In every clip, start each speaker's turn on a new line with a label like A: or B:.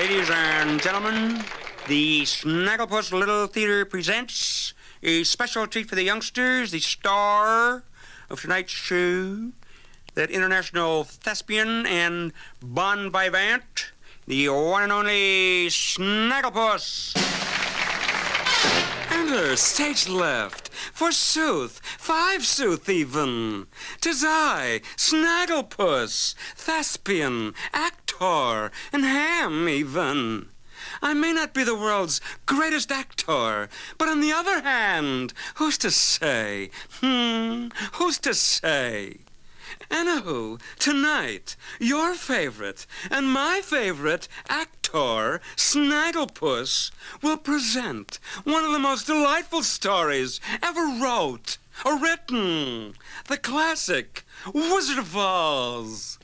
A: Ladies and gentlemen, the Snagglepuss Little Theater presents a special treat for the youngsters, the star of tonight's show, that international thespian and bon vivant, the one and only Snagglepuss. Enter stage left, forsooth, 5 sooth even. 'Tis I, Snagglepuss, thespian, actor, and ham even. I may not be the world's greatest actor, but on the other hand, who's to say? Who's to say? Anywho, tonight, your favorite and my favorite actor, Snagglepuss, will present one of the most delightful stories ever wrote or written, the classic Wizard of Oz.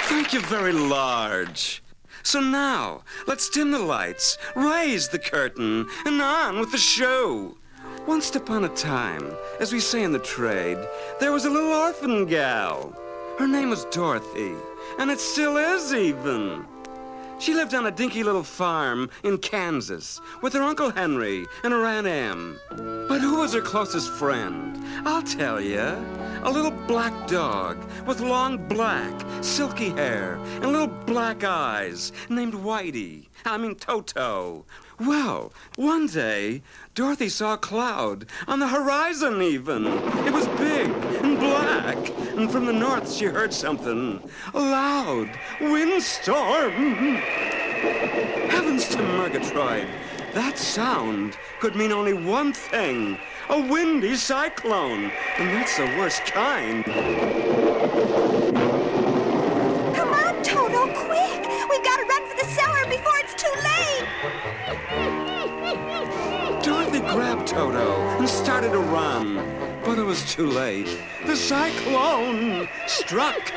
A: Thank you very large. So now, let's dim the lights, raise the curtain, and on with the show. Once upon a time, as we say in the trade, there was a little orphan gal. Her name was Dorothy, and it still is even. She lived on a dinky little farm in Kansas with her Uncle Henry and her Aunt Em. But who was her closest friend? I'll tell you. A little black dog with long black, silky hair and little black eyes named Toto. Well, one day, Dorothy saw a cloud on the horizon even. It was big and black, and from the north she heard something. A loud windstorm. Heavens to Murgatroyd. That sound could mean only one thing. A windy cyclone, and that's the worst kind.
B: Come on, Toto, quick! We've got to run for the cellar before it's too late!
A: Dorothy grabbed Toto and started to run, but it was too late. The cyclone struck.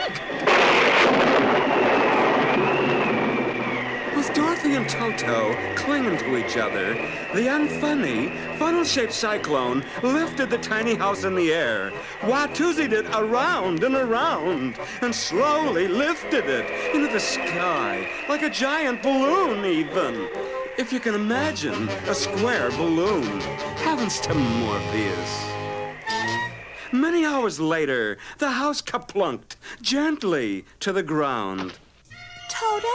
A: With Dorothy and Toto clinging to each other, the unfunny, funnel-shaped cyclone lifted the tiny house in the air, watoosied it around and around, and slowly lifted it into the sky like a giant balloon even. If you can imagine a square balloon. Heavens to Morpheus. Many hours later, the house kaplunked gently to the ground.
B: Toto?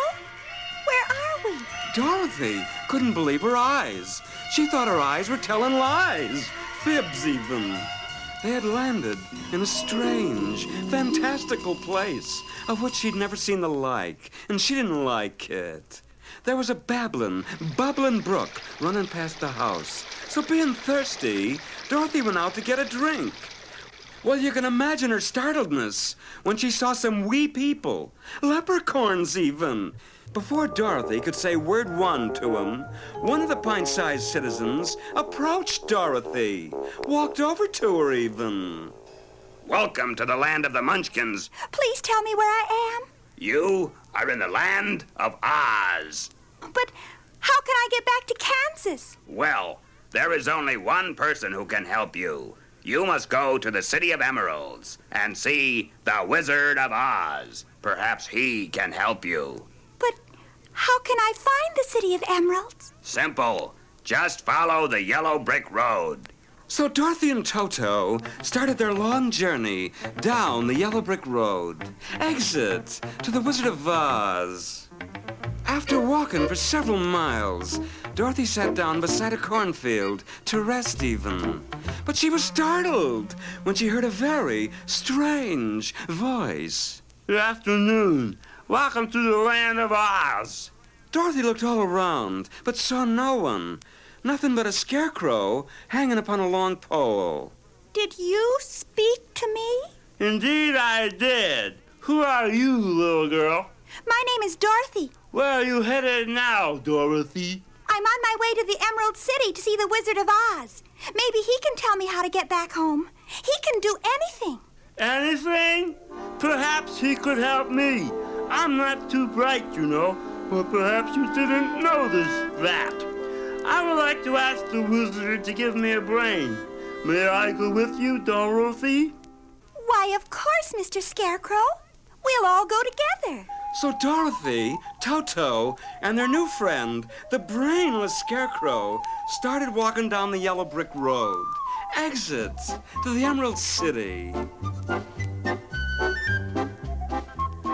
B: Where are we?
A: Dorothy couldn't believe her eyes. She thought her eyes were telling lies. Fibs, even. They had landed in a strange, fantastical place of which she'd never seen the like, and she didn't like it. There was a bubbling brook running past the house. So being thirsty, Dorothy went out to get a drink. Well, you can imagine her startledness when she saw some wee people, leprechauns even. Before Dorothy could say word one to him, one of the pint-sized citizens approached Dorothy, walked over to her even. Welcome to the land of the Munchkins.
B: Please tell me where I am.
A: You are in the land of Oz.
B: But how can I get back to Kansas?
A: Well, there is only one person who can help you. You must go to the City of Emeralds and see the Wizard of Oz. Perhaps he can help you.
B: But how can I find the City of Emeralds?
A: Simple. Just follow the yellow brick road. So Dorothy and Toto started their long journey down the yellow brick road. Exit to the Wizard of Oz. After walking for several miles, Dorothy sat down beside a cornfield to rest even. But she was startled when she heard a very strange voice. Good afternoon. Welcome to the land of Oz. Dorothy looked all around, but saw no one. Nothing but a scarecrow hanging upon a long pole.
B: Did you speak to me?
C: Indeed I did. Who are you, little girl?
B: My name is Dorothy.
C: Where are you headed now, Dorothy?
B: I'm on my way to the Emerald City to see the Wizard of Oz. Maybe he can tell me how to get back home. He can do anything.
C: Anything? Perhaps he could help me. I'm not too bright, you know, but perhaps you didn't notice that. I would like to ask the wizard to give me a brain. May I go with you, Dorothy?
B: Why, of course, Mr. Scarecrow. We'll all go together.
A: So Dorothy, Toto, and their new friend, the brainless Scarecrow, started walking down the yellow brick road. Exit to the Emerald City.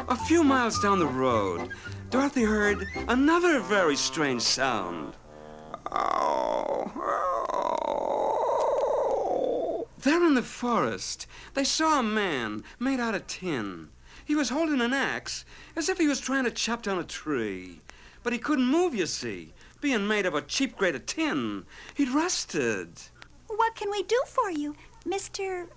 A: A few miles down the road, Dorothy heard another very strange sound. There in the forest, they saw a man made out of tin. He was holding an axe as if he was trying to chop down a tree. But he couldn't move, you see, being made of a cheap grade of tin. He'd rusted.
B: What can we do for you, Mr.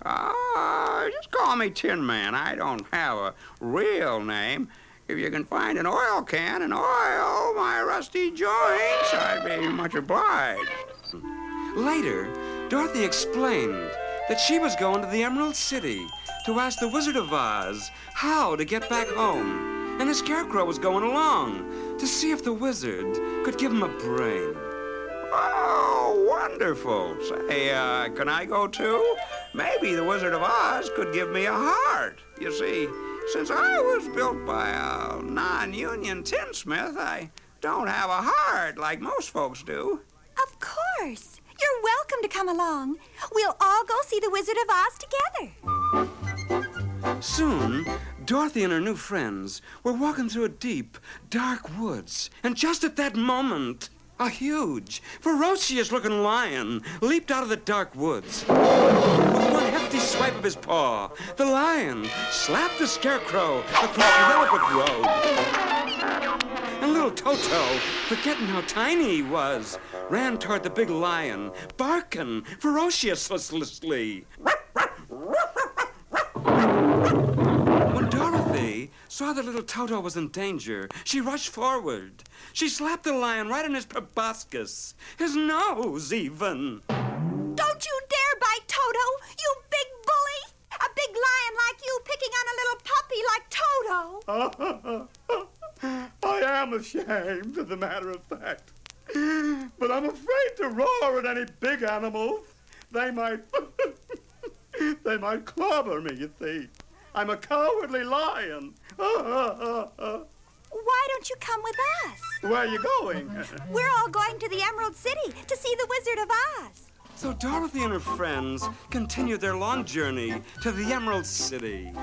D: Just call me Tin Man. I don't have a real name. If you can find an oil can and oil my rusty joints, I'd be much obliged.
A: Later, Dorothy explained that she was going to the Emerald City to ask the Wizard of Oz how to get back home. And the Scarecrow was going along to see if the wizard could give him a brain.
D: Oh, wonderful. Say, can I go too? Maybe the Wizard of Oz could give me a heart. You see, since I was built by a non-union tinsmith, I don't have a heart like most folks do.
B: Of course. You're welcome to come along. We'll all go see the Wizard of Oz together.
A: Soon, Dorothy and her new friends were walking through a deep, dark woods. And just at that moment, a huge, ferocious-looking lion leaped out of the dark woods. With one hefty swipe of his paw, the lion slapped the Scarecrow across the yellow brick road. And little Toto, forgetting how tiny he was, ran toward the big lion, barking ferociously. When Dorothy saw that little Toto was in danger, she rushed forward. She slapped the lion right in his proboscis, his nose even.
B: Don't you dare bite Toto, you big bully! A big lion like you picking on a little puppy like Toto.
C: I am ashamed, as a matter of fact. But I'm afraid to roar at any big animals. They might... they might clobber me, you see. I'm a cowardly lion.
B: Why don't you come with us?
C: Where are you going?
B: We're all going to the Emerald City to see the Wizard of Oz.
A: So Dorothy and her friends continued their long journey to the Emerald City.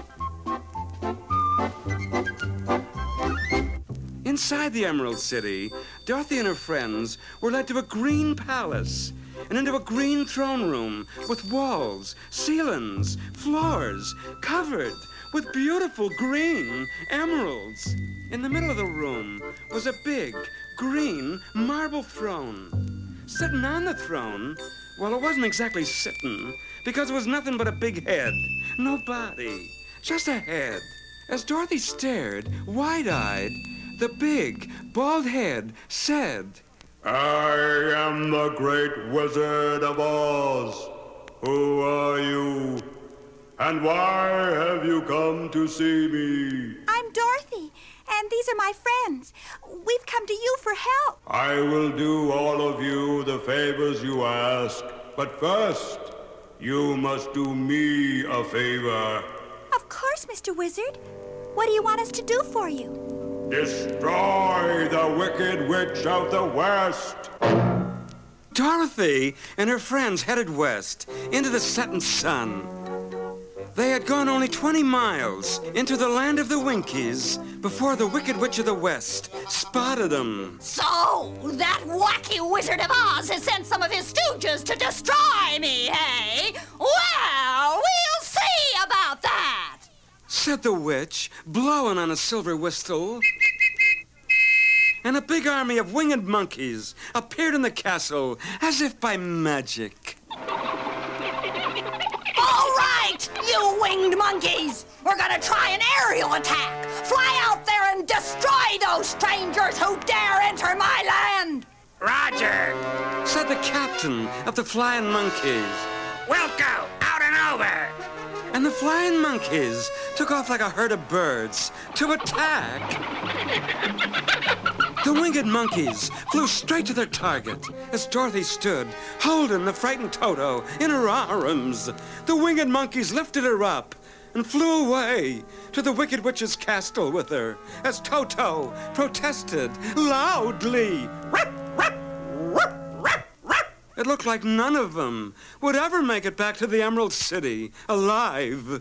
A: Inside the Emerald City, Dorothy and her friends were led to a green palace and into a green throne room with walls, ceilings, floors covered with beautiful green emeralds. In the middle of the room was a big green marble throne. Sitting on the throne, well, it wasn't exactly sitting because it was nothing but a big head. No body, just a head. As Dorothy stared, wide-eyed, the big, bald head said,
C: I am the great Wizard of Oz. Who are you? And why have you come to see me?
B: I'm Dorothy, and these are my friends. We've come to you for help.
C: I will do all of you the favors you ask. But first, you must do me a favor.
B: Of course, Mr. Wizard. What do you want us to do for you?
C: Destroy the Wicked Witch of the West.
A: Dorothy and her friends headed west into the setting sun. They had gone only 20 miles into the land of the Winkies before the Wicked Witch of the West spotted them.
E: So, that wacky Wizard of Oz has sent some of his stooges to destroy me, hey? Well, we'll see about that,
A: said the witch, blowing on a silver whistle. And a big army of winged monkeys appeared in the castle as if by magic.
E: All right, you winged monkeys! We're gonna try an aerial attack! Fly out there and destroy those strangers who dare enter my land!
D: Roger!
A: Said the captain of the flying monkeys.
D: We'll go out and over!
A: And the flying monkeys took off like a herd of birds to attack. The winged monkeys flew straight to their target as Dorothy stood, holding the frightened Toto in her arms. The winged monkeys lifted her up, and flew away to the Wicked Witch's castle with her as Toto protested loudly. It looked like none of them would ever make it back to the Emerald City alive.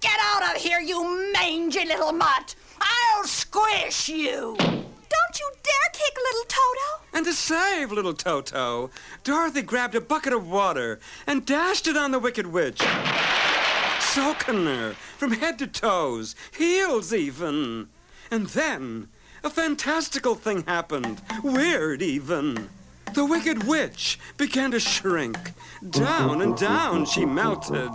E: Get out of here, you mangy little mutt! I'll squish you!
B: Don't you dare kick little Toto!
A: And to save little Toto, Dorothy grabbed a bucket of water and dashed it on the Wicked Witch, soaking her from head to toes, heels even. And then a fantastical thing happened, weird even. The Wicked Witch began to shrink. Down and down she melted,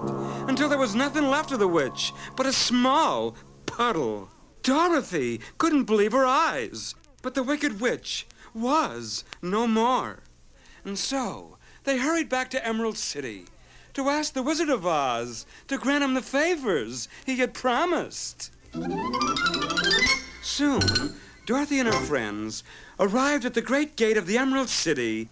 A: until there was nothing left of the witch but a small puddle. Dorothy couldn't believe her eyes, but the Wicked Witch was no more. And so they hurried back to Emerald City to ask the Wizard of Oz to grant him the favors he had promised. Soon, Dorothy and her friends arrived at the great gate of the Emerald City.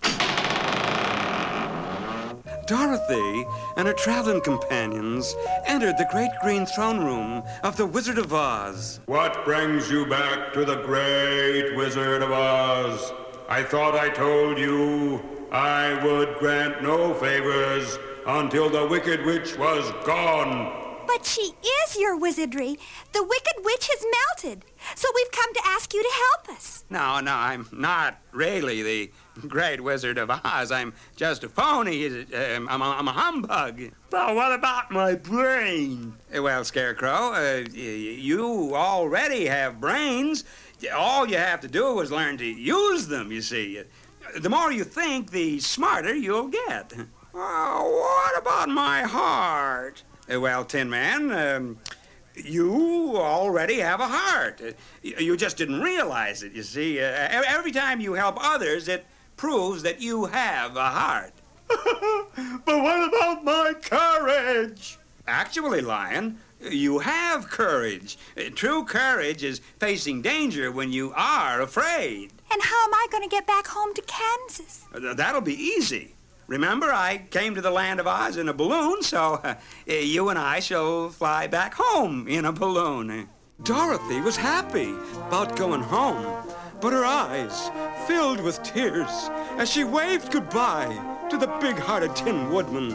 A: Dorothy and her traveling companions entered the great green throne room of the Wizard of Oz.
F: What brings you back to the great Wizard of Oz? I thought I told you I would grant no favors until the Wicked Witch was gone.
B: But she is your wizardry. The Wicked Witch has melted. So we've come to ask you to help us.
D: No, I'm not really the great Wizard of Oz. I'm just a phony. I'm a humbug.
C: But what about my brain?
D: Well, Scarecrow, you already have brains. All you have to do is learn to use them, you see. The more you think, the smarter you'll get. What about my heart? Well, Tin Man, you already have a heart. You just didn't realize it, you see. Every time you help others, it proves that you have a heart.
C: But what about my courage?
D: Actually, Lion, you have courage. True courage is facing danger when you are afraid.
B: And how am I going to get back home to Kansas?
D: That'll be easy. Remember, I came to the land of Oz in a balloon, so you and I shall fly back home in a balloon.
A: Dorothy was happy about going home, but her eyes filled with tears as she waved goodbye to the big-hearted Tin Woodman,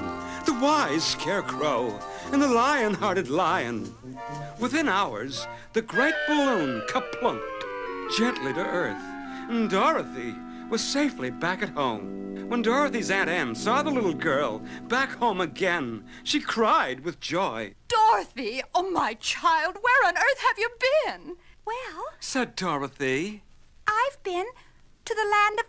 A: the wise Scarecrow, and the lion-hearted Lion. Within hours, the great balloon kaplunked gently to earth, and Dorothy was safely back at home. When Dorothy's Aunt Em saw the little girl back home again, she cried with joy.
E: Dorothy, oh, my child, where on earth have you been?
B: Well,
A: Said Dorothy.
B: I've been to the land of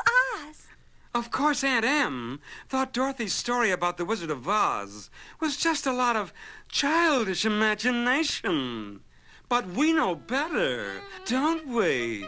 B: Oz.
A: Of course, Aunt Em thought Dorothy's story about the Wizard of Oz was just a lot of childish imagination. But we know better, don't we?